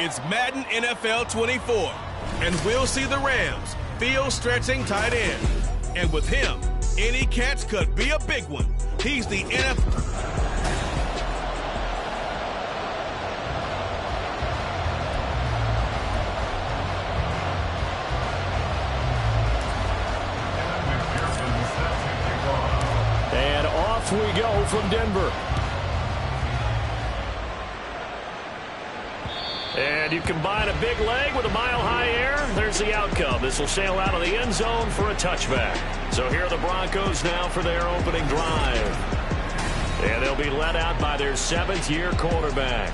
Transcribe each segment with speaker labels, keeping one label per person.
Speaker 1: It's Madden NFL 24, and we'll see the Rams field stretching tight end. And with him, any catch could be a big one. He's the NFL.
Speaker 2: And off we go from Denver. And you combine a big leg with a mile-high air, there's the outcome. This will sail out of the end zone for a touchback. So here are the Broncos now for their opening drive. And they'll be led out by their 7th-year quarterback.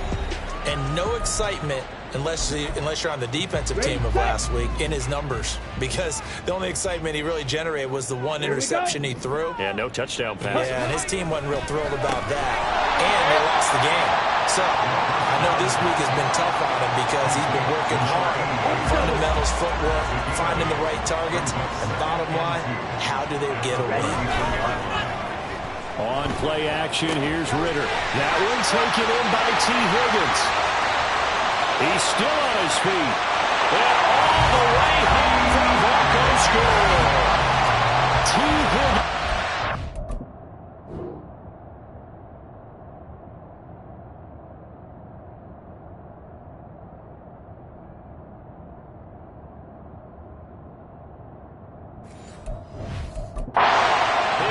Speaker 3: And no excitement unless you're on the defensive team of last week in his numbers, because the only excitement he really generated was the one interception he threw.
Speaker 2: Yeah, no touchdown pass.
Speaker 3: Yeah, and his team wasn't real thrilled about that. And they lost the game. So I know this week has been tough on him because he's been working hard on fundamentals, footwork, finding the right targets. And bottom line, how do they get a win?
Speaker 2: On play action, here's Ritter. That one taken in by T. Higgins. He's still on his feet. And all the way home for the Broncos score. T. Higgins.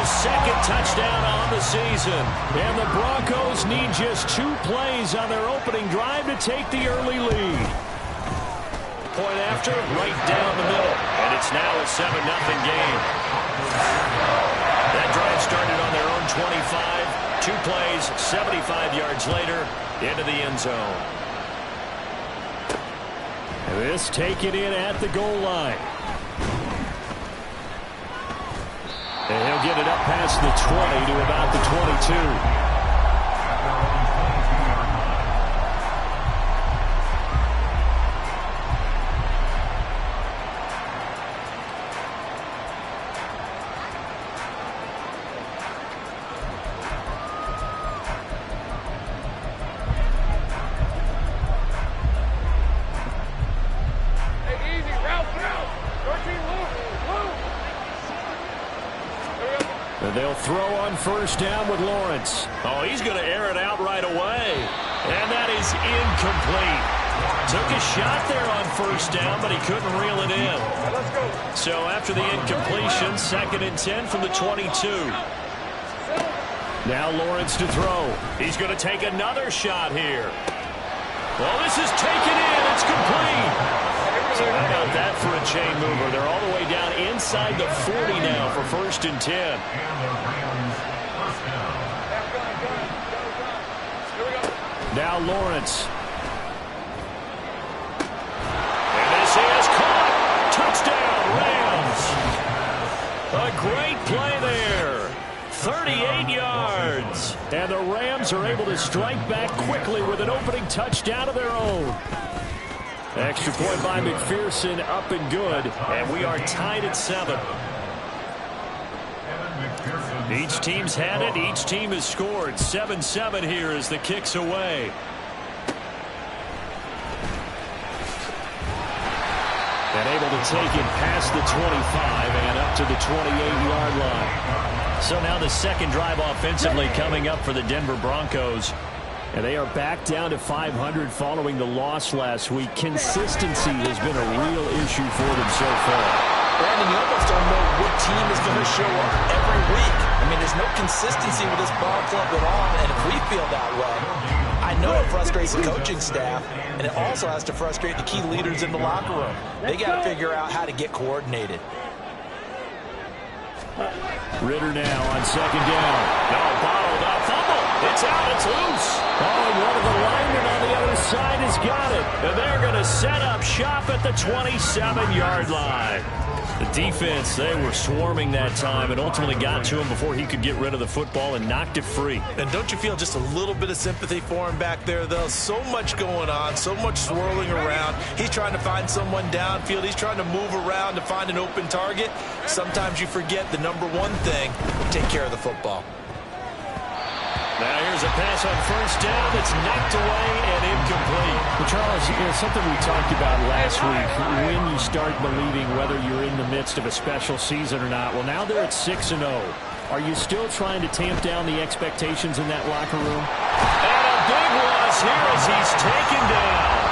Speaker 2: Second touchdown on the season. And the Broncos need just 2 plays on their opening drive to take the early lead. Point after, right down the middle. And it's now a 7-0 game. That drive started on their own 25. 2 plays, 75 yards later, into the end zone. This taken in at the goal line. And he'll get it up past the 20 to about the 22. They'll throw on first down with Lawrence. Oh, he's going to air it out right away. And that is incomplete. Took a shot there on first down, but he couldn't reel it in. Let's go. So after the incompletion, 2nd and 10 from the 22. Now Lawrence to throw. He's going to take another shot here. Well, this is taken in. It's complete. So how about that for a chain mover? They're all the way down inside the 40 now for 1st and 10. Now Lawrence. And this is caught. Touchdown, Rams. A great play there. 38 yards. And the Rams are able to strike back quickly with an opening touchdown of their own. Extra point by McPherson, up and good. And we are tied at 7. Each team's had it. Each team has scored. 7-7 here as the kick's away. And able to take it past the 25 and up to the 28-yard line. So now the second drive offensively coming up for the Denver Broncos. And they are back down to 500 following the loss last week. Consistency has been a real issue for them so far.
Speaker 3: Brandon, you almost don't know what team is going to show up every week. I mean, there's no consistency with this ball club at all, and if we feel that way, I know it frustrates the coaching staff, and it also has to frustrate the key leaders in the locker room. They got to figure out how to get coordinated.
Speaker 2: Ritter now on 2nd down. No, bottled up, fumble. It's out, it's loose. Oh, and one of the linemen on the other side has got it. And they're going to set up shop at the 27-yard line. The defense, they were swarming that time and ultimately got to him before he could get rid of the football and knocked it free.
Speaker 3: And don't you feel just a little bit of sympathy for him back there, though? So much going on, so much swirling around. He's trying to find someone downfield. He's trying to move around to find an open target. Sometimes you forget the number one thing, take care of the football.
Speaker 2: Now here's a pass on first down that's knocked away and incomplete.
Speaker 4: Well, Charles, something we talked about last week, when you start believing whether you're in the midst of a special season or not. Well, now they're at 6-0. Are you still trying to tamp down the expectations in that locker room?
Speaker 2: And a big loss here as he's taken down.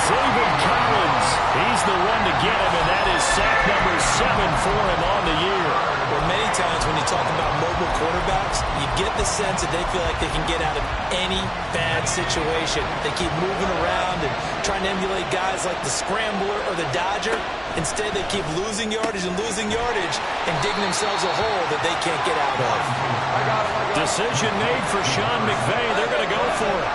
Speaker 2: Zaven Collins, he's the one to get him, and that is sack number 7 for him on the year.
Speaker 3: Well, many times when you talk about mobile quarterbacks, you get the sense that they feel like they can get out of any bad situation. They keep moving around and trying to emulate guys like the Scrambler or the Dodger. Instead, they keep losing yardage and digging themselves a hole that they can't get out of.
Speaker 2: Decision made for Sean McVay. They're going to go for it.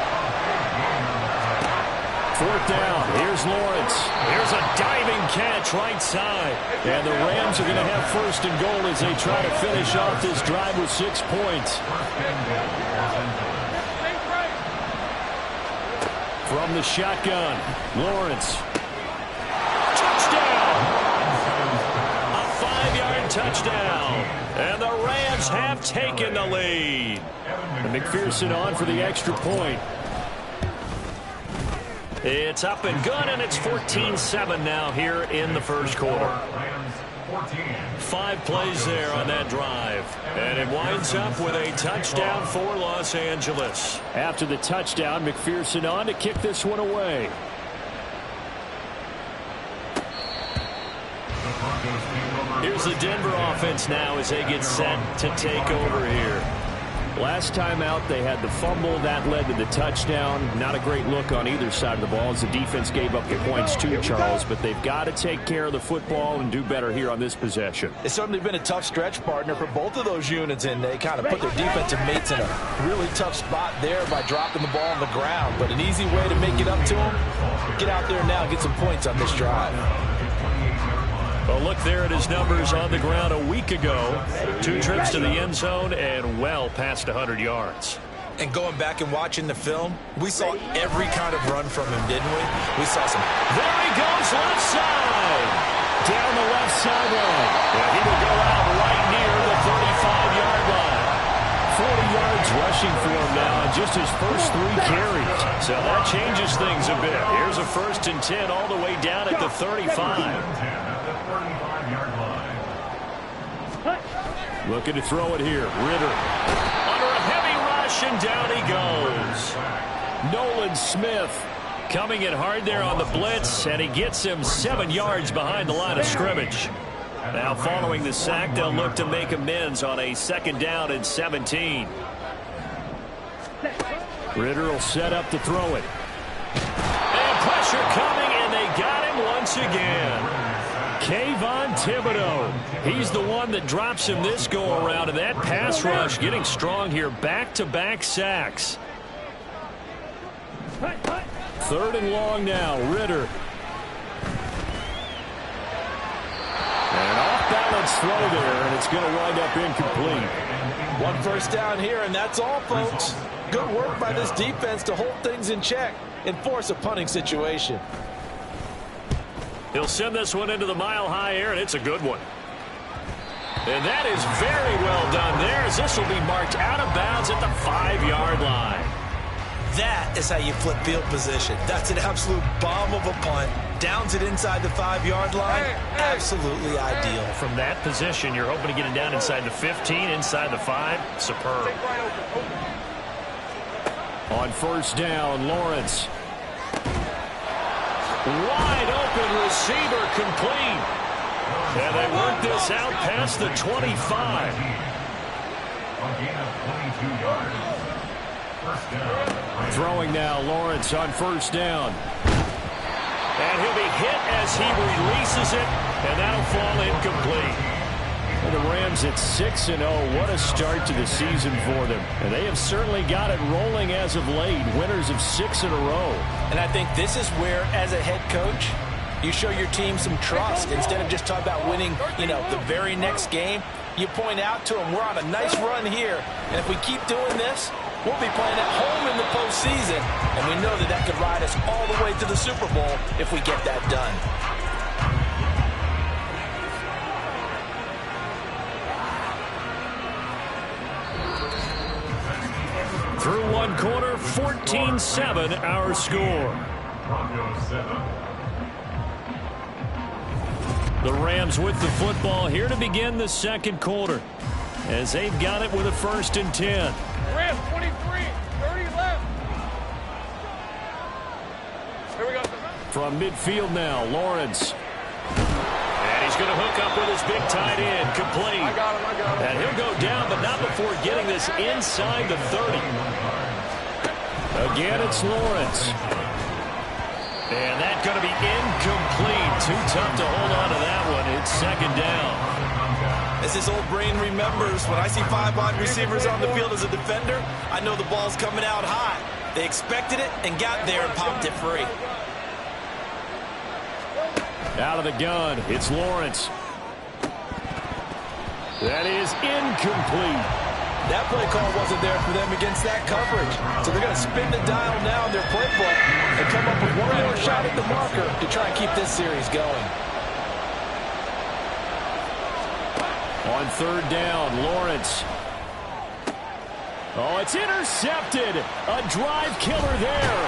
Speaker 4: Fourth down. Here's Lawrence.
Speaker 2: Here's a diving catch right side.
Speaker 4: And the Rams are going to have first and goal as they try to finish off this drive with 6 points. From the shotgun, Lawrence.
Speaker 2: Touchdown! A 5-yard touchdown. And the Rams have taken the lead.
Speaker 4: And McPherson on for the extra point.
Speaker 2: It's up and good, and it's 14-7 now here in the first quarter. 5 plays there on that drive. And it winds up with a touchdown for Los Angeles.
Speaker 4: After the touchdown, McPherson on to kick this one away.
Speaker 2: Here's the Denver offense now as they get set to take over here.
Speaker 4: Last time out, they had the fumble. That led to the touchdown. Not a great look on either side of the ball as the defense gave up the points too, Charles. But they've got to take care of the football and do better here on this possession.
Speaker 3: It's certainly been a tough stretch, partner, for both of those units, and they kind of put their defensive mates in a really tough spot there by dropping the ball on the ground. But an easy way to make it up to them, get out there now and get some points on this drive.
Speaker 2: Well, look there at his numbers on the ground a week ago. 2 trips to the end zone and well past 100 yards.
Speaker 3: And going back and watching the film, we saw every kind of run from him, didn't we? We saw some.
Speaker 2: There he goes, left side.
Speaker 4: Down the left sideline.
Speaker 2: Yeah, he will go out right near the 35-yard line.
Speaker 4: 40 yards rushing for him now in just his first 3 carries.
Speaker 2: So that changes things a bit. Here's a 1st and 10 all the way down at the 35.
Speaker 4: Looking to throw it here. Ritter.
Speaker 2: Under a heavy rush, and down he goes.
Speaker 4: Nolan Smith.
Speaker 2: Coming in hard there on the blitz, and he gets him 7 yards behind the line of scrimmage. Now following the sack, they'll look to make amends on a 2nd down and 17.
Speaker 4: Ritter will set up to throw it.
Speaker 2: And pressure coming, and they got him once again.
Speaker 4: Kayvon Thibodeaux. He's the one that drops him this go-around, and that pass rush getting strong here. Back-to-back sacks. 3rd and long now. Ritter. And off-balance throw there, and it's going to wind up incomplete.
Speaker 3: 1 first down here, and that's all, folks. Good work by this defense to hold things in check and force a punting situation.
Speaker 2: He'll send this one into the mile-high air, and it's a good one. And that is very well done there, as this will be marked out of bounds at the 5-yard line.
Speaker 3: That is how you flip field position. That's an absolute bomb of a punt. Downs it inside the 5-yard line. Absolutely ideal.
Speaker 2: From that position, you're hoping to get it down inside the 15, inside the 5. Superb.
Speaker 4: On 1st down, Lawrence.
Speaker 2: Wide open receiver, complete. And they work this out past the 25.
Speaker 4: Throwing now, Lawrence on 1st down.
Speaker 2: And he'll be hit as he releases it, and that'll fall incomplete.
Speaker 4: And the Rams at 6-0. What a start to the season for them. And they have certainly got it rolling as of late. Winners of 6 in a row.
Speaker 3: And I think this is where, as a head coach, You show your team some trust. Instead of just talking about winning, the very next game, you point out to them, we're on a nice run here, and if we keep doing this, we'll be playing at home in the postseason, and we know that could ride us all the way to the Super Bowl if we get that done.
Speaker 4: Through one quarter, 14-7 our score. The Rams with the football here to begin the second quarter as they've got it with a 1st and 10.
Speaker 5: Rams 23, 30 left. Here we go.
Speaker 4: From midfield now, Lawrence. And he's going to hook up with his big tight end, complete.
Speaker 5: I got him.
Speaker 4: And he'll go down, but not before getting this inside the 30. Again, it's Lawrence. And that's going to be incomplete. Too tough to hold on to that one. It's 2nd down.
Speaker 3: As this old brain remembers, when I see 5 wide receivers on the field as a defender, I know the ball's coming out high. They expected it and got there and popped it free.
Speaker 4: Out of the gun, it's Lawrence. That is incomplete.
Speaker 3: That play call wasn't there for them against that coverage. So they're going to spin the dial now in their playbook and come up with one more shot at the marker to try and keep this series going.
Speaker 4: On 3rd down, Lawrence. Oh, it's intercepted. A drive killer there.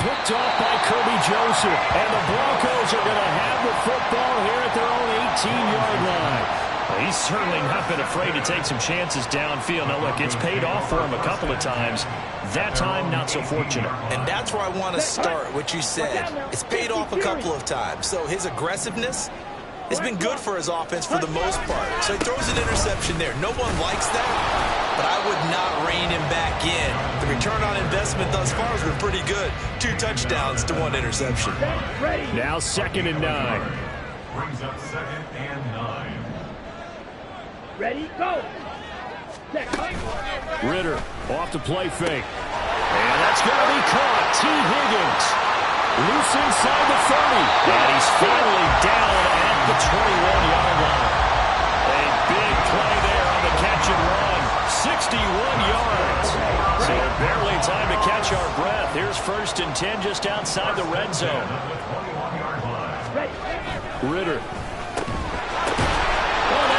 Speaker 4: Picked off by Kirby Joseph. And the Broncos are going to have the football here at their own 18-yard line.
Speaker 2: He's certainly not been afraid to take some chances downfield. Now, look, it's paid off for him a couple of times. That time, not so fortunate.
Speaker 3: And that's where I want to start, what you said. It's paid off a couple of times. So his aggressiveness has been good for his offense for the most part. So he throws an interception there. No one likes that, but I would not rein him back in. The return on investment thus far has been pretty good. 2 touchdowns to 1 interception.
Speaker 4: Now 2nd and 9.
Speaker 6: Brings up 2nd and 9.
Speaker 5: Ready, go.
Speaker 4: Ritter off the play fake. And that's going to be caught. T. Higgins loose inside the 30.
Speaker 2: And he's finally down at the 21-yard line.
Speaker 4: A big play there on the catch and run. 61 yards.
Speaker 2: So barely time to catch our breath. Here's 1st and 10 just outside the red zone.
Speaker 4: Ritter.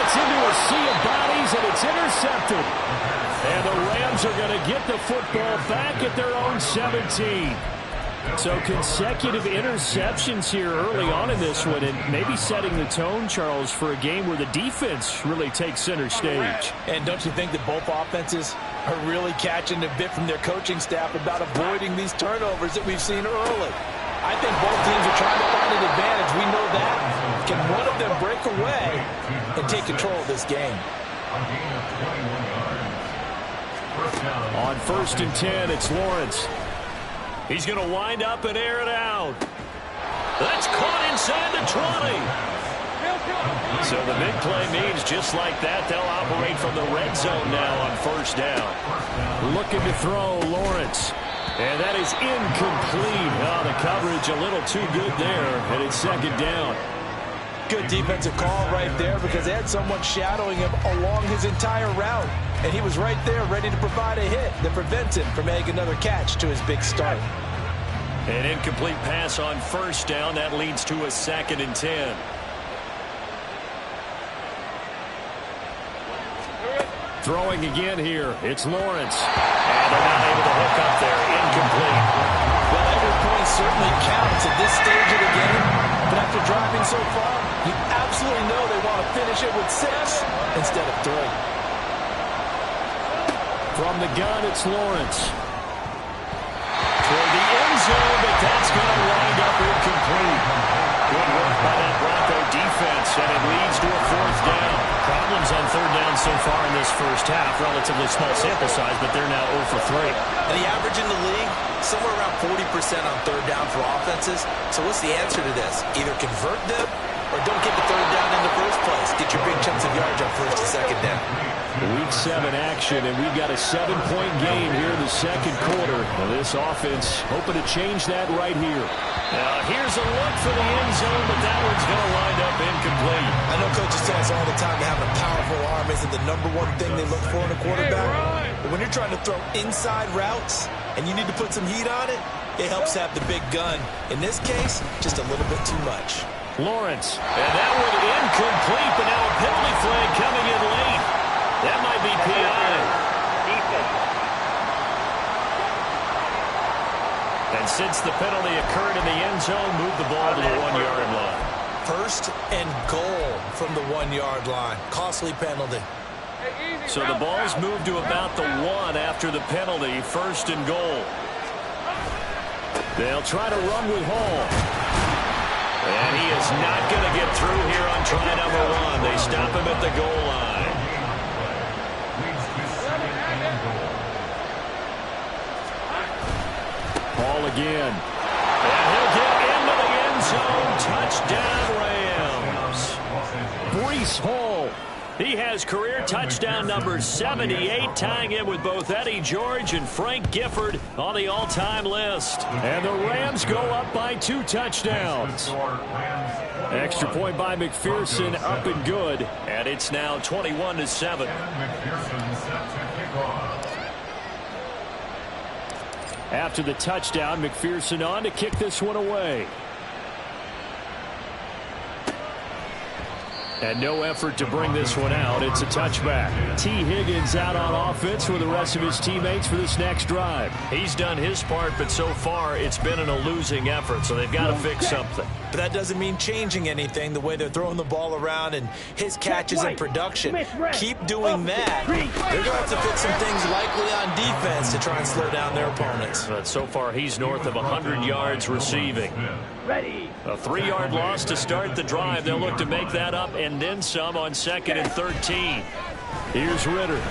Speaker 4: Into a sea of bodies, and it's intercepted. And the Rams are going to get the football back at their own 17. So consecutive interceptions here early on in this one, and maybe setting the tone, Charles, for a game where the defense really takes center stage.
Speaker 3: And don't you think that both offenses are really catching a bit from their coaching staff about avoiding these turnovers that we've seen early? I think both teams are trying to find an advantage. We know that. Can one of them break away and take control of this game?
Speaker 4: On 1st and 10, it's Lawrence. He's going to wind up and air it out. That's caught inside the 20.
Speaker 2: So the big play means just like that, they'll operate from the red zone now on 1st down.
Speaker 4: Looking to throw, Lawrence. And that is incomplete. Oh, the coverage a little too good there, and it's 2nd down.
Speaker 3: Good defensive call right there because they had someone shadowing him along his entire route. And he was right there ready to provide a hit that prevents him from making another catch to his big start.
Speaker 2: An incomplete pass on 1st down. That leads to a 2nd and 10.
Speaker 4: Throwing again here. It's Lawrence.
Speaker 2: And they're not able to hook up there. Incomplete.
Speaker 3: Well, every point certainly counts at this stage of the game. But after driving so far, you absolutely know they want to finish it with 6 instead of 3.
Speaker 4: From the gun, it's Lawrence.
Speaker 2: Toward the end zone, but that's going to wind up incomplete. Good work by that Bronco defense, and it leads to a 4th down. Problems on 3rd down so far in this first half. Relatively small sample size, but they're now 0 for 3.
Speaker 3: And the average in the league, somewhere around 40% on 3rd down for offenses. So what's the answer to this? Either convert them or don't get the 3rd down in the first place. Get your big chunks of yards on 1st and 2nd down.
Speaker 4: Week 7 action, and we've got a 7-point game here in the second quarter. Now this offense hoping to change that right here.
Speaker 2: Now here's a look for the end zone, but that one's going to wind up incomplete.
Speaker 3: I know coaches tell us all the time that having a powerful arm isn't the #1 thing they look for in a quarterback. But when you're trying to throw inside routes and you need to put some heat on it, it helps have the big gun. In this case, just a little bit too much.
Speaker 4: Lawrence.
Speaker 2: And that one incomplete, but now a penalty flag coming in late. That might be PI. And since the penalty occurred in the end zone, move the ball to the 1-yard line.
Speaker 3: First and goal from the 1-yard line. Costly penalty.
Speaker 2: So the ball's moved to about the 1 after the penalty. First and goal.
Speaker 4: They'll try to run with Hall.
Speaker 2: And he is not going to get through here on try number 1. They stop him at the goal line.
Speaker 4: Hall again.
Speaker 2: And he'll get into the end zone. Touchdown, Rams.
Speaker 4: Breece Hall.
Speaker 2: He has career touchdown number 78, tying him with both Eddie George and Frank Gifford on the all-time list.
Speaker 4: And the Rams go up by 2 touchdowns. Extra point by McPherson, up and good.
Speaker 2: And it's now 21-7.
Speaker 4: After the touchdown, McPherson on to kick this one away. And no effort to bring this one out. It's a touchback. T. Higgins out on offense with the rest of his teammates for this next drive.
Speaker 2: He's done his part, but so far it's been in a losing effort, so they've got to fix something.
Speaker 3: But that doesn't mean changing anything, the way they're throwing the ball around and his catches and production. Keep doing that. They're going to have to fix some things likely on defense to try and slow down their opponents.
Speaker 2: But so far he's north of 100 yards receiving.
Speaker 5: Ready.
Speaker 2: A 3-yard loss to start the drive. They'll look to make that up and then some on 2nd and 13.
Speaker 4: Here's Ritter.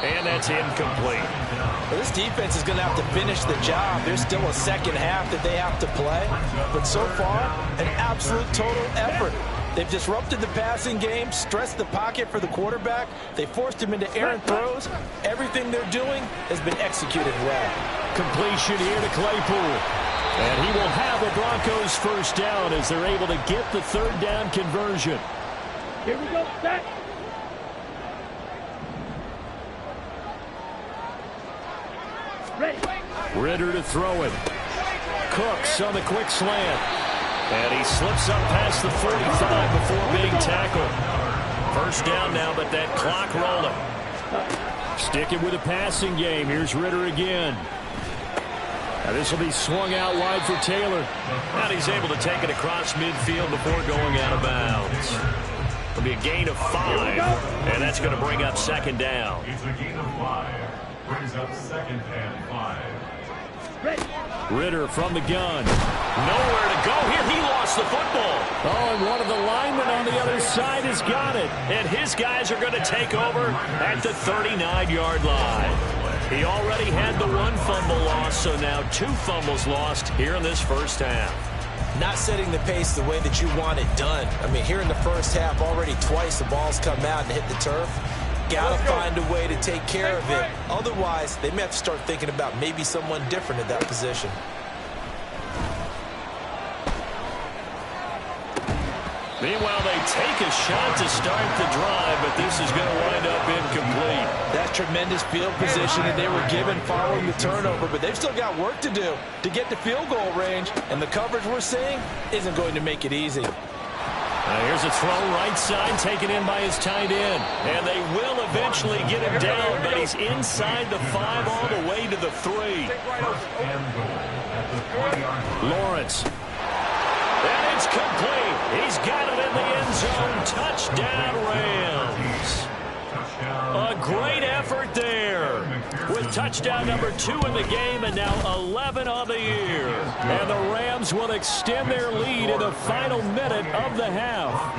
Speaker 2: And that's incomplete.
Speaker 3: Well, this defense is going to have to finish the job. There's still a second half that they have to play. But so far, an absolute total effort. They've disrupted the passing game, stressed the pocket for the quarterback. They forced him into errant throws. Everything they're doing has been executed well.
Speaker 4: Completion here to Claypool. And he will have the Broncos first down as they're able to get the 3rd down conversion.
Speaker 5: Here we go. Set. Ready.
Speaker 4: Ritter to throw it. Cooks on the quick slant.
Speaker 2: And he slips up past the 45 before being tackled. First down now, but that clock rolling.
Speaker 4: Sticking with the passing game. Here's Ritter again. Now this will be swung out wide for Taylor.
Speaker 2: And he's able to take it across midfield before going out of bounds. It'll be a gain of 5, and that's going to bring up 2nd down.
Speaker 6: It's a gain of 5. Brings up 2nd and 5.
Speaker 5: Ready.
Speaker 4: Ritter from the gun.
Speaker 2: Nowhere to go here. He lost the football.
Speaker 4: Oh, and one of the linemen on the other side has got it.
Speaker 2: And his guys are going to take over at the 39-yard line. He already had the 1 fumble loss, so now 2 fumbles lost here in this first half.
Speaker 3: Not setting the pace the way that you want it done. I mean, here in the first half, already twice the ball's come out and hit the turf. Got to find a way to take care of it. Otherwise, they may have to start thinking about maybe someone different at that position.
Speaker 2: Meanwhile, they take a shot to start the drive, but this is going to wind up incomplete.
Speaker 3: That's tremendous field position that they were given following the turnover, but they've still got work to do to get to field goal range, and the coverage we're seeing isn't going to make it easy.
Speaker 2: Here's a throw right side taken in by his tight end, and they will eventually get him down, but he's inside the 5 all the way to the 3.
Speaker 4: Lawrence.
Speaker 2: And it's complete. He's got it in the end zone. Touchdown, Rams. A great effort there with touchdown number 2 in the game and now 11 on the year. And the Rams will extend their lead in the final minute of the half.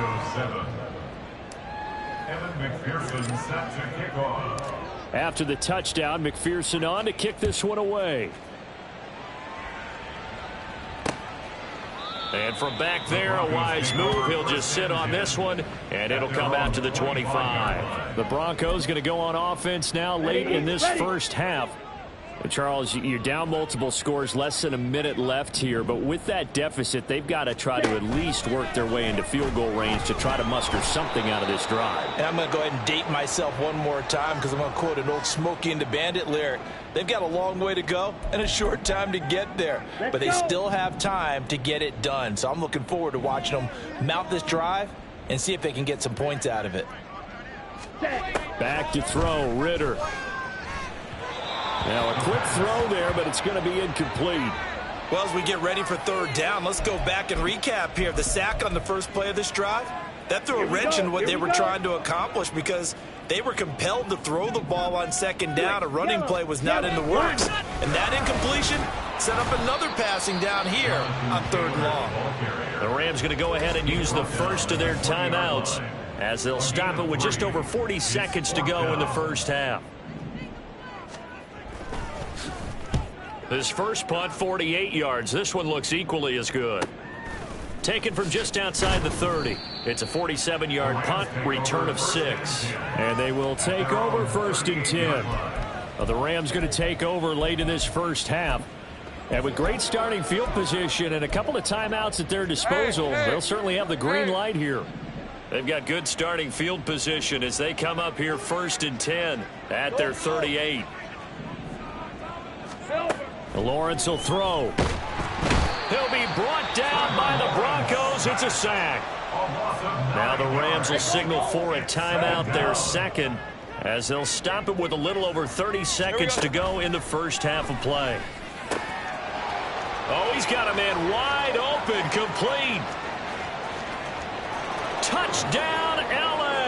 Speaker 6: Evan McPherson set to kick off.
Speaker 4: After the touchdown, McPherson on to kick this one away.
Speaker 2: And from back there, a wise move. He'll just sit on this one, and it'll come out to the 25.
Speaker 4: The Broncos going to go on offense now late in this first half. And Charles, you're down multiple scores, less than a minute left here. But with that deficit, they've got to try to at least work their way into field goal range to try to muster something out of this drive.
Speaker 3: And I'm going to go ahead and date myself one more time because I'm going to quote an old Smokey and the Bandit lyric. They've got a long way to go and a short time to get there. But they still have time to get it done. So I'm looking forward to watching them mount this drive and see if they can get some points out of it.
Speaker 4: Back to throw, Ridder. Now a quick throw there, but it's going to be incomplete.
Speaker 3: Well, as we get ready for third down, let's go back and recap here. The sack on the first play of this drive, that threw a wrench in what they were trying to accomplish because they were compelled to throw the ball on second down. A running play was not in the works. And that incompletion set up another passing down here on third and long.
Speaker 2: The Rams going to go ahead and use the first of their timeouts as they'll stop it with just over 40 seconds to go in the first half. This first punt, 48 yards. This one looks equally as good. Taken from just outside the 30. It's a 47-yard punt, return of 6.
Speaker 4: And they will take over first and 10. The Rams going to take over late in this first half. And with great starting field position and a couple of timeouts at their disposal, they'll certainly have the green light here.
Speaker 2: They've got good starting field position as they come up here first and 10 at their 38.
Speaker 4: Lawrence will throw.
Speaker 2: He'll be brought down by the Broncos. It's a sack. Now the Rams will signal for a timeout, their second, as they'll stop it with a little over 30 seconds to go in the first half of play. Oh, he's got a man wide open, complete. Touchdown, LA.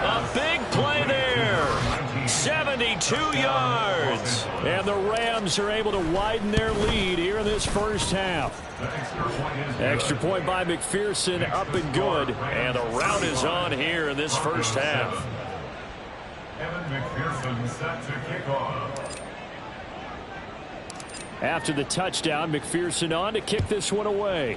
Speaker 2: A big play there. 72 yards.
Speaker 4: And the Rams are able to widen their lead here in this first half. Extra point by McPherson, up and good.
Speaker 2: And the route is on here in this first half.
Speaker 6: Evan McPherson set to kick off.
Speaker 4: After the touchdown, McPherson on to kick this one away.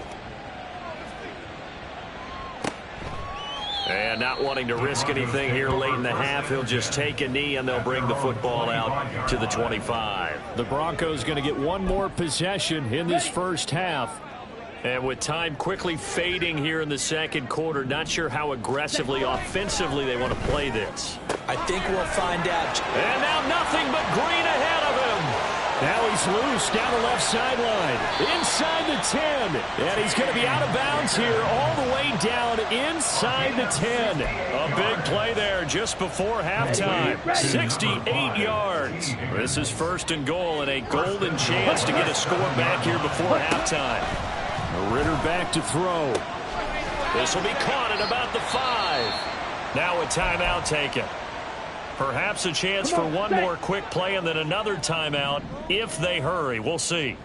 Speaker 2: And not wanting to risk anything here late in the half, he'll just take a knee and they'll bring the football out to the 25.
Speaker 4: The Broncos going to get one more possession in this first half.
Speaker 2: And with time quickly fading here in the second quarter, not sure how aggressively, offensively they want to play this.
Speaker 3: I think we'll find out.
Speaker 2: And now nothing but green ahead of him.
Speaker 4: Now he's loose down the left sideline, inside the 10. And he's going to be out of bounds here all the way down inside the 10.
Speaker 2: A big play there just before halftime. 68 yards. This is first and goal and a golden chance to get a score back here before halftime.
Speaker 4: Ridder back to throw.
Speaker 2: This will be caught at about the 5. Now a timeout taken. Perhaps a chance for one more quick play and then another timeout if they hurry. We'll see.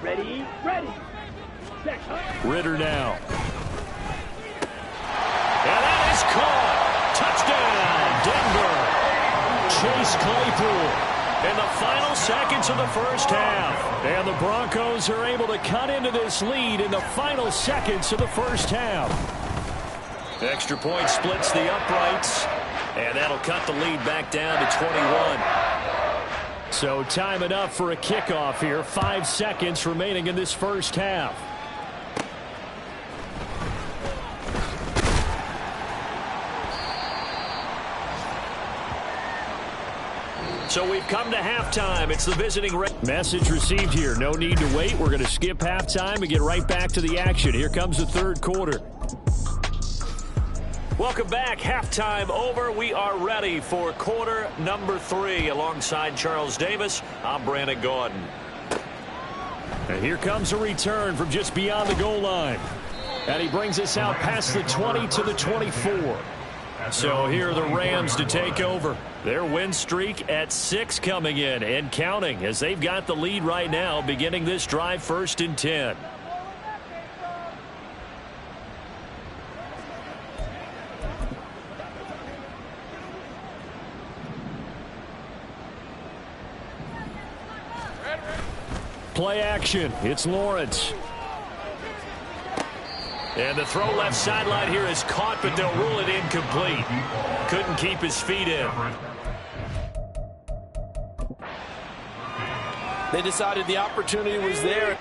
Speaker 5: Ready, ready.
Speaker 4: Ridder now.
Speaker 2: And that is caught. Touchdown, Denver. Chase Claypool in the final seconds of the first half.
Speaker 4: And the Broncos are able to cut into this lead in the final seconds of the first half.
Speaker 2: Extra point splits the uprights. And that'll cut the lead back down to 21.
Speaker 4: So time enough for a kickoff here. 5 seconds remaining in this first half.
Speaker 2: So we've come to halftime. It's the visiting.
Speaker 4: Message received here. No need to wait. We're going to skip halftime and get right back to the action. Here comes the third quarter.
Speaker 2: Welcome back. Halftime over. We are ready for quarter number 3. Alongside Charles Davis, I'm Brandon Gaudin.
Speaker 4: And here comes a return from just beyond the goal line. And he brings us out past the 20 to the 24.
Speaker 2: So here are the Rams to take over. Their win streak at 6 coming in and counting as they've got the lead right now beginning this drive first and 10.
Speaker 4: play action. It's Lawrence.
Speaker 2: And the throw left sideline here is caught, but they'll rule it incomplete. Couldn't keep his feet in.
Speaker 3: They decided the opportunity was there.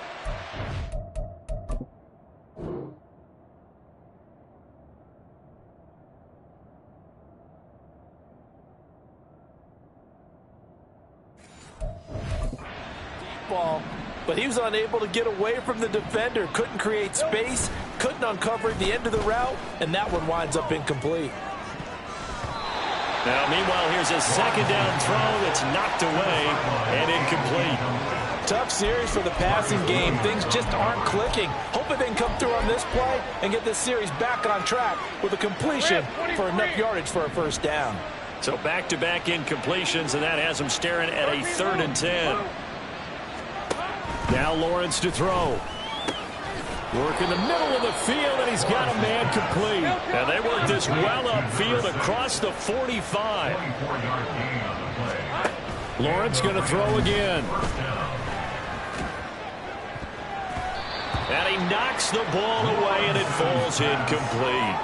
Speaker 3: Ball, but he was unable to get away from the defender, couldn't create space, couldn't uncover the end of the route, and that one winds up incomplete.
Speaker 2: Now, meanwhile, here's a second down throw that's knocked away and incomplete.
Speaker 3: Tough series for the passing game. Things just aren't clicking. Hoping they can come through on this play and get this series back on track with a completion for enough yardage for a first down.
Speaker 2: So back-to-back incompletions, and that has them staring at a 3rd and 10.
Speaker 4: Now Lawrence to throw. Work in the middle of the field, and he's got a man complete.
Speaker 2: And they work this well upfield across the 45.
Speaker 4: Lawrence going to throw again.
Speaker 2: And he knocks the ball away, and it falls incomplete.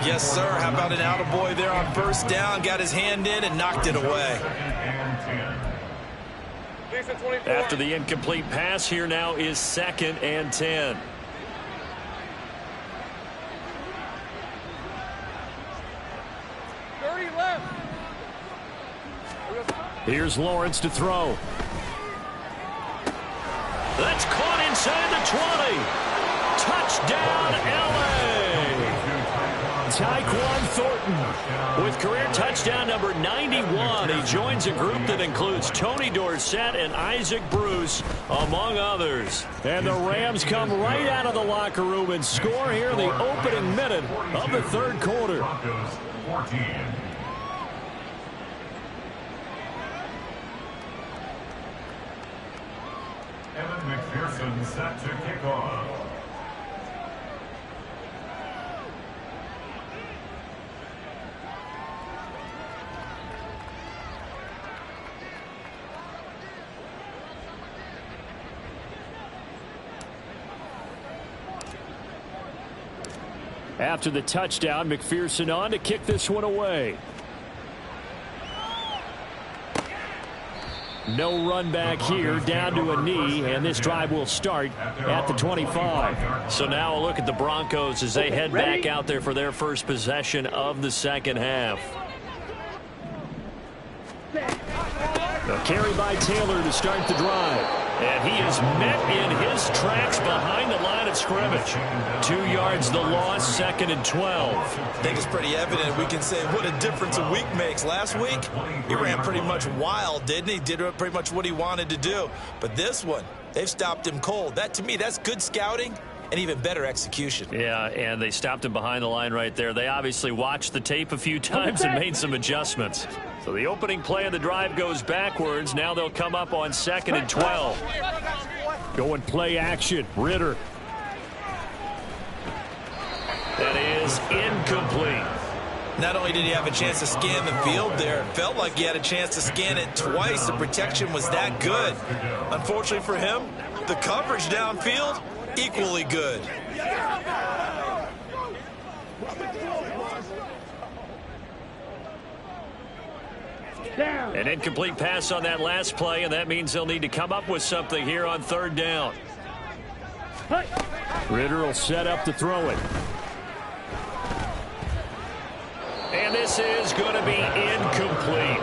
Speaker 3: Yes, sir. How about an attaboy there on first down? Got his hand in and knocked it away.
Speaker 2: After the incomplete pass, here now is 2nd and 10.
Speaker 4: Here's Lawrence to throw.
Speaker 2: That's caught inside the 20. Touchdown, L.A.
Speaker 4: Tyquan Thornton
Speaker 2: with career touchdown number 91. He joins a group that includes Tony Dorsett and Isaac Bruce, among others.
Speaker 4: And the Rams come right out of the locker room and score here in the opening minute of the 3rd quarter.
Speaker 6: Evan McPherson set to kick off.
Speaker 4: After the touchdown, McPherson on to kick this one away. No run back here, down to a knee, and this drive will start at the 25.
Speaker 2: So now a look at the Broncos as they head back out there for their first possession of the 2nd half.
Speaker 4: A carry by Taylor to start the drive.
Speaker 2: And he is met in his tracks behind the line of scrimmage. 2 yards the loss, 2nd and 12.
Speaker 3: I think it's pretty evident. We can say what a difference a week makes. Last week, he ran pretty much wild, didn't he? Did pretty much what he wanted to do. But this one, they've stopped him cold. That, to me, that's good scouting and even better execution.
Speaker 2: Yeah, and they stopped him behind the line right there. They obviously watched the tape a few times and made some adjustments. So the opening play of the drive goes backwards. Now they'll come up on 2nd and 12.
Speaker 4: Going play action. Ritter.
Speaker 2: That is incomplete.
Speaker 3: Not only did he have a chance to scan the field there, it felt like he had a chance to scan it twice. The protection was that good. Unfortunately for him, the coverage downfield, equally good.
Speaker 2: An incomplete pass on that last play, and that means they'll need to come up with something here on 3rd down.
Speaker 4: Ritter will set up to throw it.
Speaker 2: And this is going to be incomplete.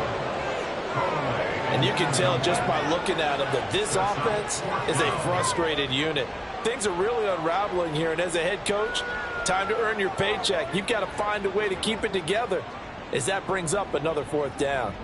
Speaker 3: And you can tell just by looking at him that this offense is a frustrated unit. Things are really unraveling here, and as a head coach, time to earn your paycheck. You've got to find a way to keep it together as that brings up another 4th down.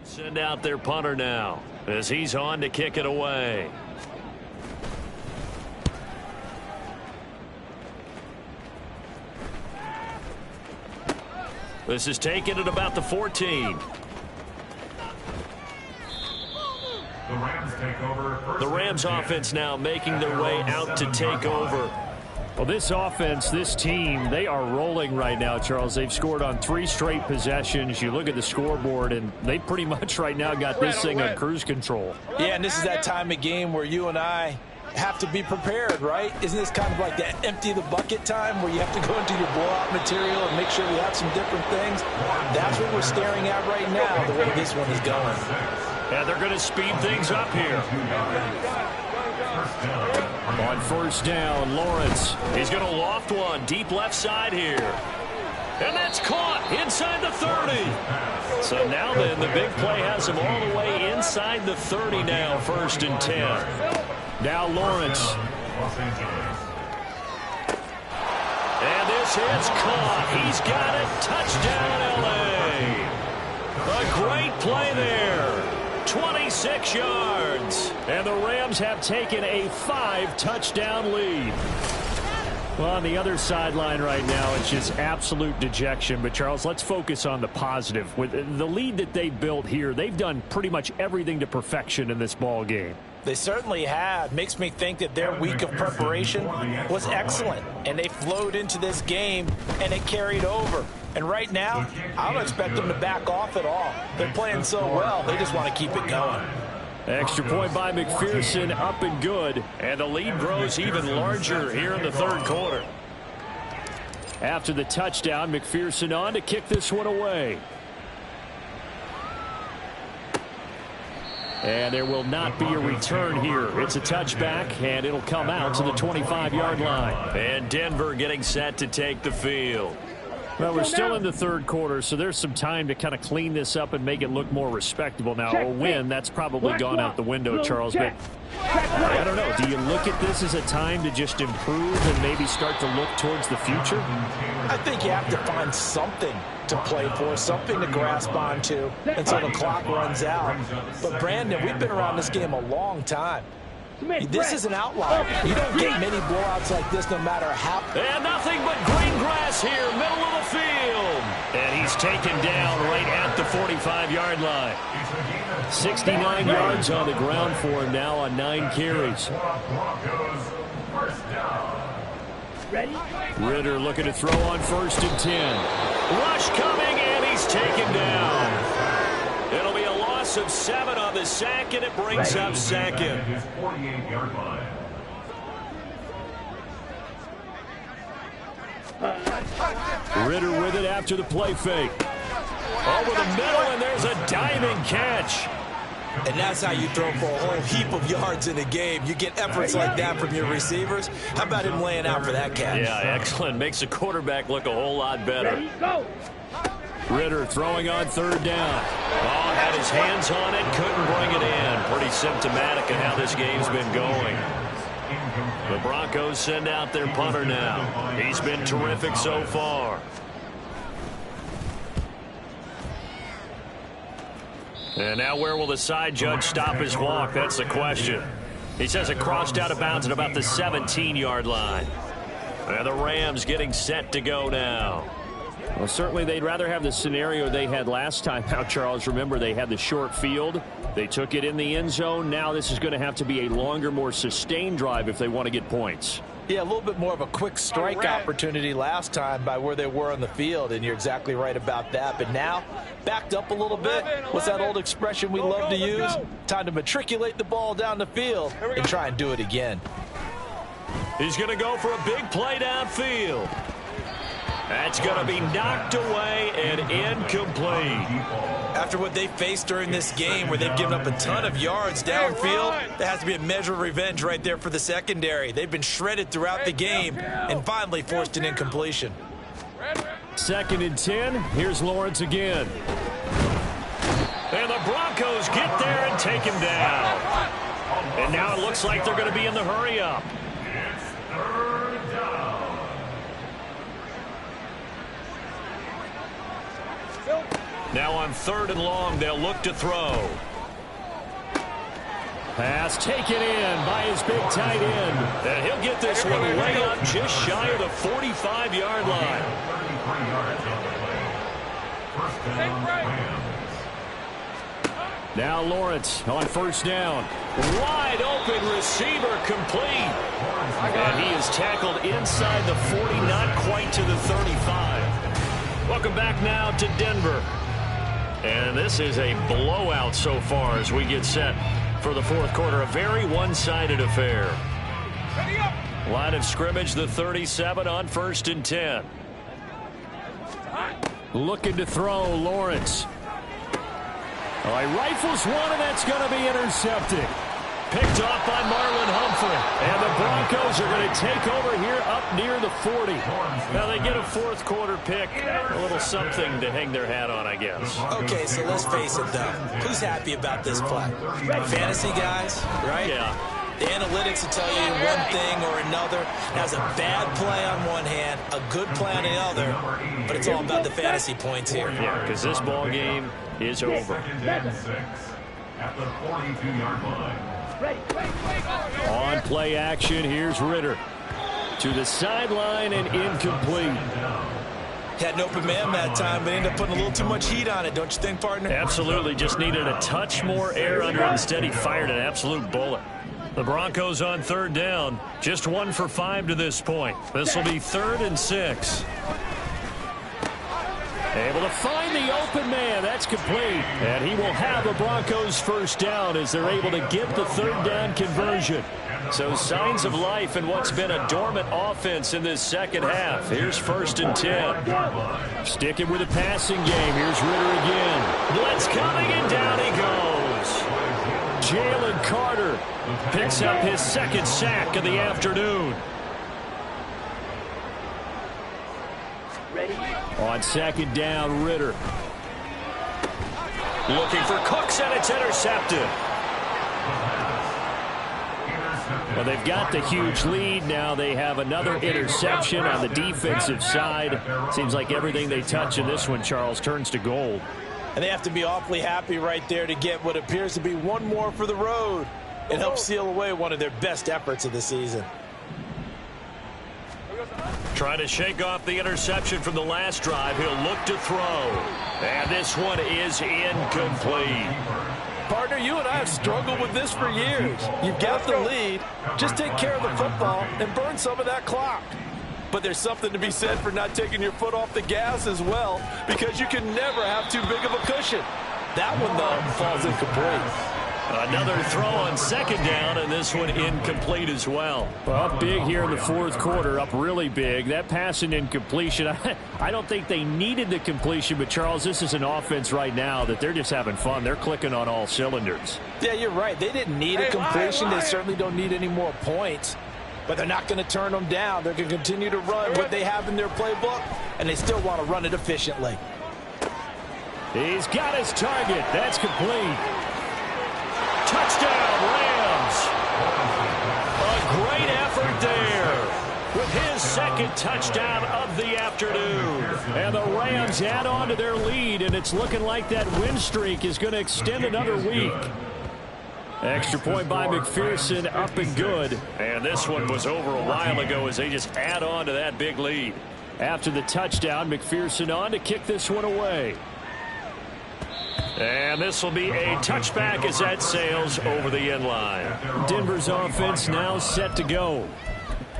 Speaker 2: Send out their punter now as he's on to kick it away. This is taken at about the 14.
Speaker 6: The Rams take over.
Speaker 2: The Rams offense now making their way out to take over.
Speaker 4: Well, this offense, this team, they are rolling right now, Charles. They've scored on 3 straight possessions. You look at the scoreboard, and they pretty much right now got this thing on cruise control.
Speaker 3: Yeah, and this is that time of game where you and I have to be prepared, right? Isn't this kind of like that empty the bucket time where you have to go into your blowout material and make sure you have some different things? That's what we're staring at right now, the way this one is going.
Speaker 2: And they're going to speed things up here.
Speaker 4: On first down, Lawrence.
Speaker 2: He's going to loft one deep left side here. And that's caught inside the 30. So now then, the big play has him all the way inside the 30 now, 1st and 10.
Speaker 4: Now Lawrence.
Speaker 2: And this hit's caught. He's got it. Touchdown, L.A. A great play there. 26 yards.
Speaker 4: And the Rams have taken a 5-touchdown lead. Well, on the other sideline right now, it's just absolute dejection. But, Charles, let's focus on the positive. With the lead that they built here, they've done pretty much everything to perfection in this ball game.
Speaker 3: They certainly have. Makes me think that their week of preparation was excellent. And they flowed into this game, and it carried over. And right now, I don't expect them to back off at all. They're playing so well, they just want to keep it going.
Speaker 4: Extra point by McPherson, up and good.
Speaker 2: And the lead grows even larger here in the 3rd quarter.
Speaker 4: After the touchdown, McPherson on to kick this one away. And there will not be a return here. It's a touchback, and it'll come out to the 25-yard line.
Speaker 2: And Denver getting set to take the field.
Speaker 4: Well, we're still in the 3rd quarter, so there's some time to kind of clean this up and make it look more respectable. Now, a win, that's probably gone out the window, Charles. But I don't know. Do you look at this as a time to just improve and maybe start to look towards the future?
Speaker 3: I think you have to find something to play for, something to grasp onto until the clock runs out. But, Brandon, we've been around this game a long time. This is an outlier. You don't get many blowouts like this no matter how.
Speaker 2: And nothing but green grass here, middle of the field. And he's taken down right at the 45-yard line.
Speaker 4: 69 yards on the ground for him now on 9 carries.
Speaker 5: Ready?
Speaker 4: Ritter looking to throw on 1st and 10.
Speaker 2: Rush coming, and he's taken down. It'll be a loss of 7 on the sack, and it brings up 2nd.
Speaker 6: His 48-yard line.
Speaker 4: Ritter with it after the play fake.
Speaker 2: Over the middle, and there's a diving catch.
Speaker 3: And that's how you throw for a whole heap of yards in a game. You get efforts like that from your receivers. How about him laying out for that catch?
Speaker 2: Yeah, excellent. Makes the quarterback look a whole lot better.
Speaker 5: Ready, go.
Speaker 4: Ritter throwing on 3rd down.
Speaker 2: Oh, had his hands on it, couldn't bring it in. Pretty symptomatic of how this game's been going. The Broncos send out their punter now. He's been terrific so far. And now where will the side judge stop his walk? That's the question. He says it crossed out of bounds at about the 17-yard line. And the Rams getting set to go now.
Speaker 4: Well, certainly they'd rather have the scenario they had last time out, Charles. Remember, they had the short field. They took it in the end zone. Now this is going to have to be a longer, more sustained drive if they want to get points.
Speaker 3: Yeah, a little bit more of a quick strike opportunity last time by where they were on the field, and you're exactly right about that. But now, backed up a little bit. What's that old expression we love to use? Time to matriculate the ball down the field and try and do it again.
Speaker 2: He's going to go for a big play downfield. That's going to be knocked away and incomplete.
Speaker 3: After what they faced during this game where they've given up a ton of yards downfield, there has to be a measure of revenge right there for the secondary. They've been shredded throughout the game and finally forced an incompletion.
Speaker 4: 2nd and 10. Here's Lawrence again.
Speaker 2: And the Broncos get there and take him down. And now it looks like they're going to be in the hurry-up.
Speaker 6: It's 3rd down.
Speaker 2: Now on 3rd and long, they'll look to throw.
Speaker 4: Pass taken in by his big tight end.
Speaker 2: And he'll get this one way up just shy of the 45-yard line.
Speaker 4: Now Lawrence on 1st down.
Speaker 2: Wide open receiver complete. And he is tackled inside the 40, not quite to the 35. Welcome back now to Denver. And this is a blowout so far as we get set for the 4th quarter. A very one-sided affair. Line of scrimmage, the 37 on 1st and 10.
Speaker 4: Looking to throw, Lawrence. Oh, he rifles one, and that's going to be intercepted.
Speaker 2: Picked off by Marlon Humphrey.
Speaker 4: And the Broncos are going to take over here up near the 40.
Speaker 2: Now they get a 4th quarter pick. A little something to hang their hat on, I guess.
Speaker 3: Okay, so let's face it, though. Who's happy about this play? Fantasy guys, right?
Speaker 2: Yeah.
Speaker 3: The analytics will tell you one thing or another. That's a bad play on one hand, a good play on the other, but it's all about the fantasy points here.
Speaker 2: Yeah, because this ball game is over.
Speaker 6: At the 42-yard line.
Speaker 4: On play action, here's Ritter. To the sideline and incomplete.
Speaker 3: Had an open man that time, but ended up putting a little too much heat on it, don't you think, partner?
Speaker 2: Absolutely. Just needed a touch more air under it. Instead, he fired an absolute bullet. The Broncos on 3rd down. Just 1 for 5 to this point. This will be 3rd and 6.
Speaker 4: Able to find the open man. That's complete. And he will have the Broncos 1st down as they're able to get the 3rd down conversion.
Speaker 2: So signs of life in what's been a dormant offense in this 2nd half. Here's 1st and 10.
Speaker 4: Sticking with the passing game. Here's Ritter again.
Speaker 2: Blitz coming, and down he goes.
Speaker 4: Jalen Carter picks up his 2nd sack of the afternoon. On 2nd down, Ritter.
Speaker 2: Looking for Cooks, and it's intercepted.
Speaker 4: Well, they've got the huge lead. Now they have another interception on the defensive side. Seems like everything they touch in this one, Charles, turns to gold.
Speaker 3: And they have to be awfully happy right there to get what appears to be one more for the road. It helps seal away one of their best efforts of the season.
Speaker 2: Trying to shake off the interception from the last drive. He'll look to throw. And this one is incomplete.
Speaker 3: Partner, you and I have struggled with this for years. You've got the lead. Just take care of the football and burn some of that clock. But there's something to be said for not taking your foot off the gas as well, because you can never have too big of a cushion. That one, though, falls incomplete.
Speaker 2: Another throw on 2nd down, and this one incomplete as well.
Speaker 4: Well, up big here in the 4th quarter, up really big. That pass and incompletion, I don't think they needed the completion, but, Charles, this is an offense right now that they're just having fun. They're clicking on all cylinders.
Speaker 3: Yeah, you're right. They didn't need a completion. They certainly don't need any more points. But they're not going to turn them down. They're going to continue to run what they have in their playbook, and they still want to run it efficiently.
Speaker 4: He's got his target. That's complete.
Speaker 2: Touchdown, Rams. A great effort there with his 2nd touchdown of the afternoon.
Speaker 4: And the Rams add on to their lead, and it's looking like that win streak is going to extend another week. Extra point by McPherson, up and good.
Speaker 2: And this one was over a while ago as they just add on to that big lead.
Speaker 4: After the touchdown, McPherson on to kick this one away.
Speaker 2: And this will be a touchback as that sails over the end line.
Speaker 4: Denver's offense now set to go.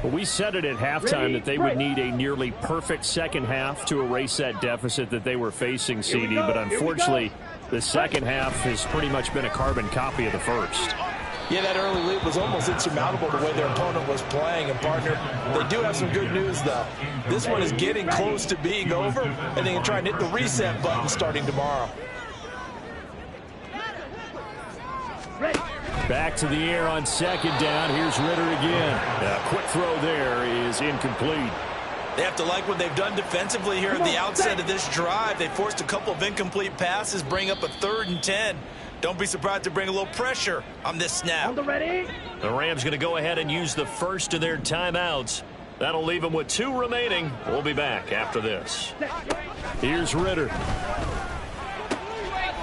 Speaker 4: Well, we said it at halftime that they would need a nearly perfect 2nd half to erase that deficit that they were facing, CD. But unfortunately, the 2nd half has pretty much been a carbon copy of the first.
Speaker 3: Yeah, that early lead was almost insurmountable the way their opponent was playing. And, partner, they do have some good news, though. This one is getting close to being over, and they can try and hit the reset button starting tomorrow.
Speaker 4: Back to the air on 2nd down. Here's Ritter again. A quick throw there is incomplete.
Speaker 3: They have to like what they've done defensively here at the outset of this drive. They forced a couple of incomplete passes, bring up a 3rd and 10. Don't be surprised to bring a little pressure on this snap.
Speaker 2: The Rams going to go ahead and use the first of their timeouts. That'll leave them with 2 remaining. We'll be back after this.
Speaker 4: Here's Ritter.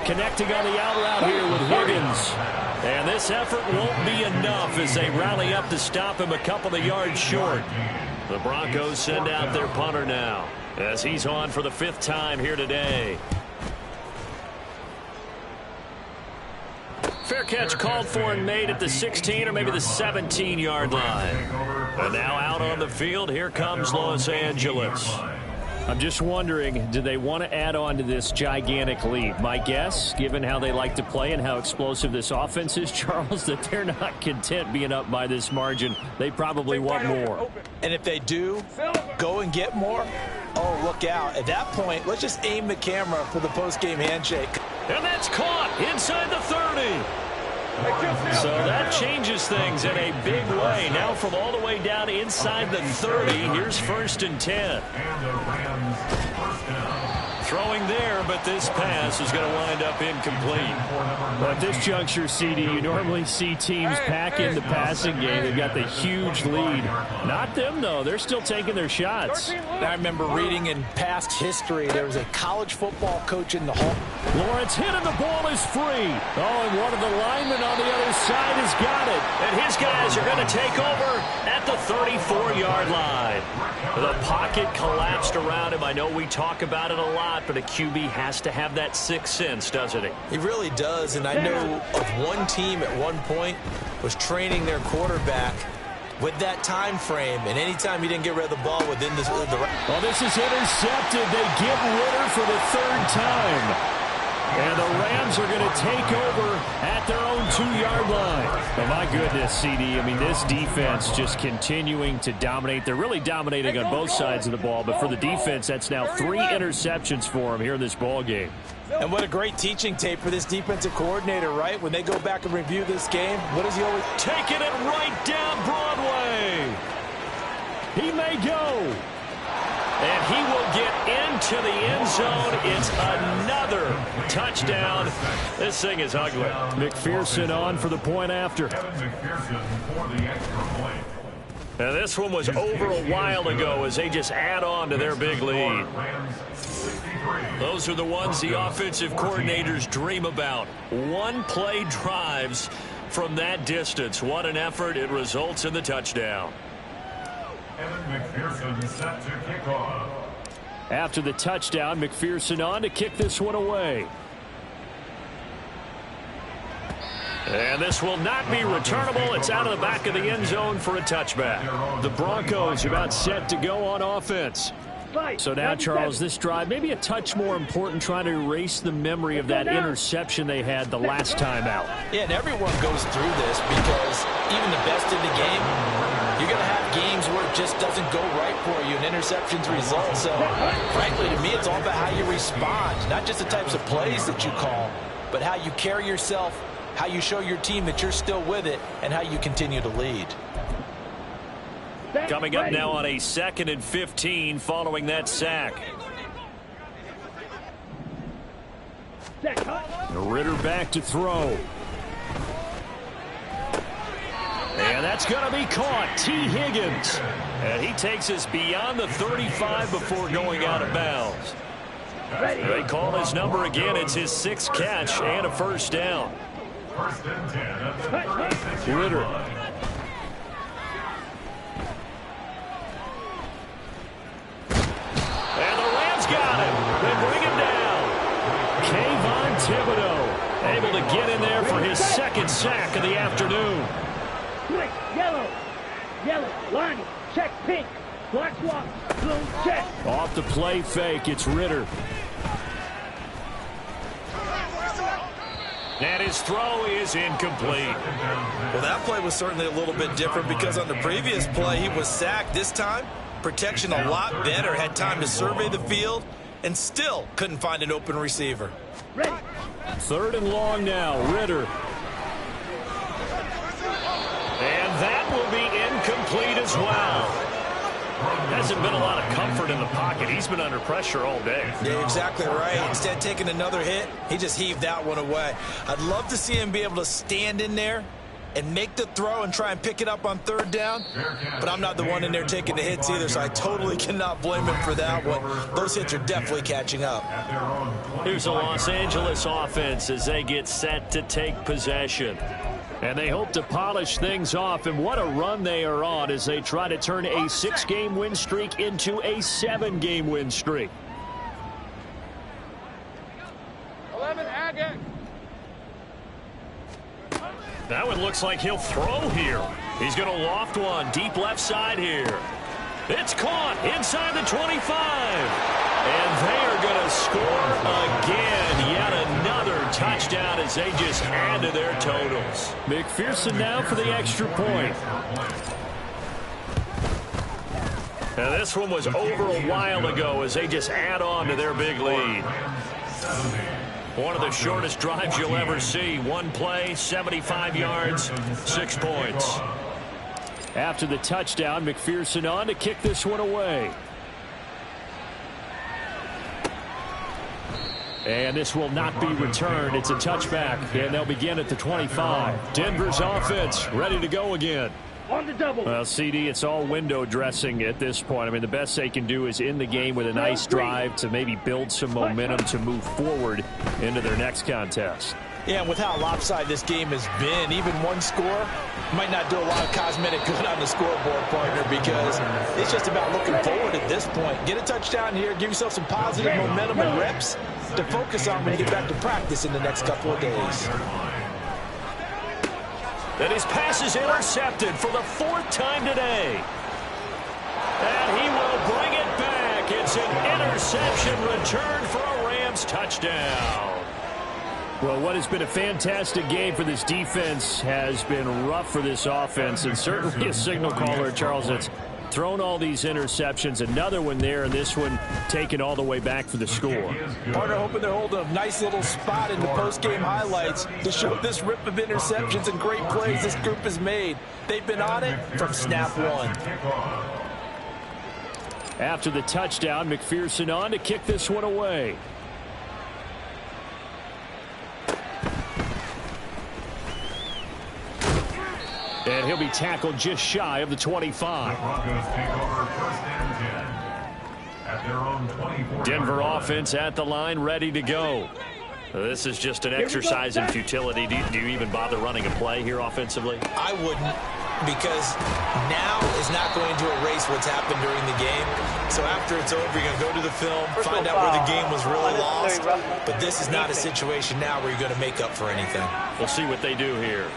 Speaker 4: Connecting on the out route here with Higgins. And this effort won't be enough as they rally up to stop him a couple of yards short. The Broncos send out their punter now as he's on for the 5th time here today. Fair catch called for and made at the 16 or maybe the 17-yard line. And now out on the field, here comes Los Angeles. I'm just wondering, do they want to add on to this gigantic lead? My guess, given how they like to play and how explosive this offense is, Charles, that they're not content being up by this margin. They probably want more.
Speaker 3: And if they do, go and get more, oh, look out. At that point, let's just aim the camera for the post-game handshake.
Speaker 4: And that's caught inside the 30. So that changes things in a big way. Now from all the way down inside the 30, here's 1st and 10. Throwing there, but this pass is going to wind up incomplete.
Speaker 2: Well, at this juncture, CD, you normally see teams pack in the passing game. They've got the huge lead. Not them, though. They're still taking their shots.
Speaker 3: I remember reading in past history, there was a college football coach in the hall.
Speaker 4: Lawrence hit and the ball is free. Oh, and one of the linemen on the other side has got it. And his guys are going to take over at the 34-yard line. The pocket collapsed around him. I know we talk about it a lot, but a QB has to have that 6th sense, doesn't he?
Speaker 3: He really does, and I know of one team at one point was training their quarterback with that time frame, and anytime he didn't get rid of the ball within the
Speaker 4: well, this is intercepted. They get Ritter for the 3rd time. And the Rams are going to take over at their own 2-yard line. Oh, my goodness, CD. I mean, this defense just continuing to dominate. They're really dominating on both sides of the ball. But for the defense, that's now 3 interceptions for them here in this ball game.
Speaker 3: And what a great teaching tape for this defensive coordinator, right? When they go back and review this game, what does he always...
Speaker 4: Taking it right down Broadway. He may go. And he will get into the end zone. It's another touchdown. This thing is ugly.
Speaker 2: McPherson on for the point after.
Speaker 4: And this one was over a while ago as they just add on to their big lead. Those are the ones the offensive coordinators dream about. One-play drives from that distance. What an effort. It results in the touchdown.
Speaker 6: McPherson set to kick off.
Speaker 2: After the touchdown, McPherson on to kick this one away.
Speaker 4: And this will not be returnable. It's out of the back of the end zone for a touchback.
Speaker 2: The Broncos about set to go on offense. So now, Charles, this drive maybe a touch more important, trying to erase the memory of that interception they had the last time out.
Speaker 3: Yeah, and everyone goes through this because even the best in the game, you're going to have games where it just doesn't go right for you and interceptions result. So, frankly, to me, it's all about how you respond, not just the types of plays that you call, but how you carry yourself, how you show your team that you're still with it, and how you continue to lead.
Speaker 4: Coming up now on a 2nd and 15 following that sack.
Speaker 2: Ritter back to throw.
Speaker 4: And that's going to be caught. T. Higgins. And he takes us beyond the 35 before going out of bounds. They call his number again. It's his 6th catch and a 1st down.
Speaker 6: 1st and 10 at the 36-yard
Speaker 2: Ritter.
Speaker 6: line.
Speaker 4: And the Rams got him. They bring him down. Kayvon Thibodeaux able to get in there for his 2nd sack of the afternoon.
Speaker 5: Switch, yellow, line, check, pink, black swap, blue, check.
Speaker 2: Off the play fake, it's Ritter.
Speaker 4: And his throw is incomplete.
Speaker 3: Well, that play was certainly a little bit different because on the previous play, he was sacked. This time, protection a lot better, had time to survey the field, and still couldn't find an open receiver.
Speaker 5: Ready.
Speaker 2: 3rd and long now, Ritter.
Speaker 4: And that will be incomplete as well. Hasn't been a lot of comfort in the pocket. He's been under pressure all day.
Speaker 3: Yeah, exactly right. Instead of taking another hit, he just heaved that one away. I'd love to see him be able to stand in there and make the throw and try and pick it up on third down. But I'm not the one in there taking the hits either, so I totally cannot blame him for that one. Those hits are definitely catching up.
Speaker 2: Here's the Los Angeles offense as they get set to take possession. And they hope to polish things off, and what a run they are on as they try to turn a 6-game win streak into a 7-game win streak.
Speaker 5: 11 Agate.
Speaker 2: That one looks like he'll throw here. He's going to loft one deep left side here. It's caught inside the 25. And they are going to score again. Yet another touchdown as they just add to their totals.
Speaker 4: McPherson now for the extra point.
Speaker 2: Now this one was over a while ago as they just add on to their big lead. One of the shortest drives you'll ever see. One play, 75 yards, 6 points.
Speaker 4: After the touchdown, McPherson on to kick this one away. And this will not be returned. It's a touchback, and they'll begin at the 25. Denver's offense ready to go again.
Speaker 5: On the double.
Speaker 4: Well, CD, it's all window dressing at this point. I mean, the best they can do is in the game with a nice drive to maybe build some momentum to move forward into their next contest.
Speaker 3: Yeah, and with how lopsided this game has been, even one score might not do a lot of cosmetic good on the scoreboard, partner, because it's just about looking forward at this point. Get a touchdown here, give yourself some positive momentum and reps to focus on when you get back to practice in the next couple of days.
Speaker 2: And his pass is intercepted for the 4th time today. And he will bring it back. It's an interception return for a Rams touchdown.
Speaker 4: Well, what has been a fantastic game for this defense has been rough for this offense, and certainly a signal caller, Charles, that's thrown all these interceptions. Another one there, and this one taken all the way back for the score.
Speaker 3: Partner hoping they're holding a nice little spot in the post-game highlights to show this rip of interceptions and great plays this group has made. They've been on it from snap one.
Speaker 4: After the touchdown, McPherson on to kick this one away. And he'll be tackled just shy of the 25.
Speaker 6: The Broncos take over 1st and 10 at their own 24.
Speaker 2: Denver offense at the line, ready to go. This is just an exercise in futility. Do you even bother running a play here offensively?
Speaker 3: I wouldn't, because now is not going to erase what's happened during the game. So after it's over, you're going to go to the film, find out where the game was really lost. But this is not a situation now where you're going to make up for anything.
Speaker 2: We'll see what they do here.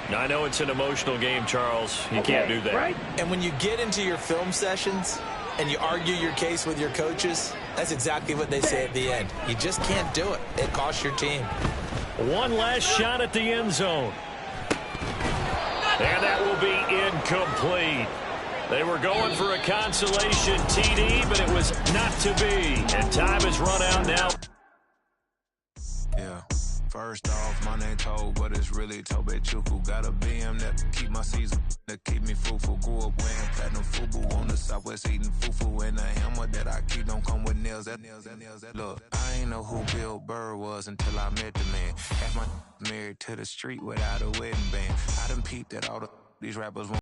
Speaker 2: Now, I know it's an emotional game, Charles. You can't do that.
Speaker 5: Right.
Speaker 3: And when you get into your film sessions and you argue your case with your coaches, that's exactly what they say at the end. You just can't do it. It costs your team.
Speaker 2: One last shot at the end zone. And that will be incomplete. They were going for a consolation TD, but it was not to be. And time has run out now.
Speaker 7: Yeah. First off, my name Toad, but it's really Tobe Chuku. Got a BM that keep my season, that keep me fruitful. Grew up wearing platinum FUBU on the Southwest eating fufu. And the hammer that I keep don't come with nails. Look, I ain't know who Bill Burr was until I met the man. Half my married to the street without a wedding band. I done peeped at all these rappers.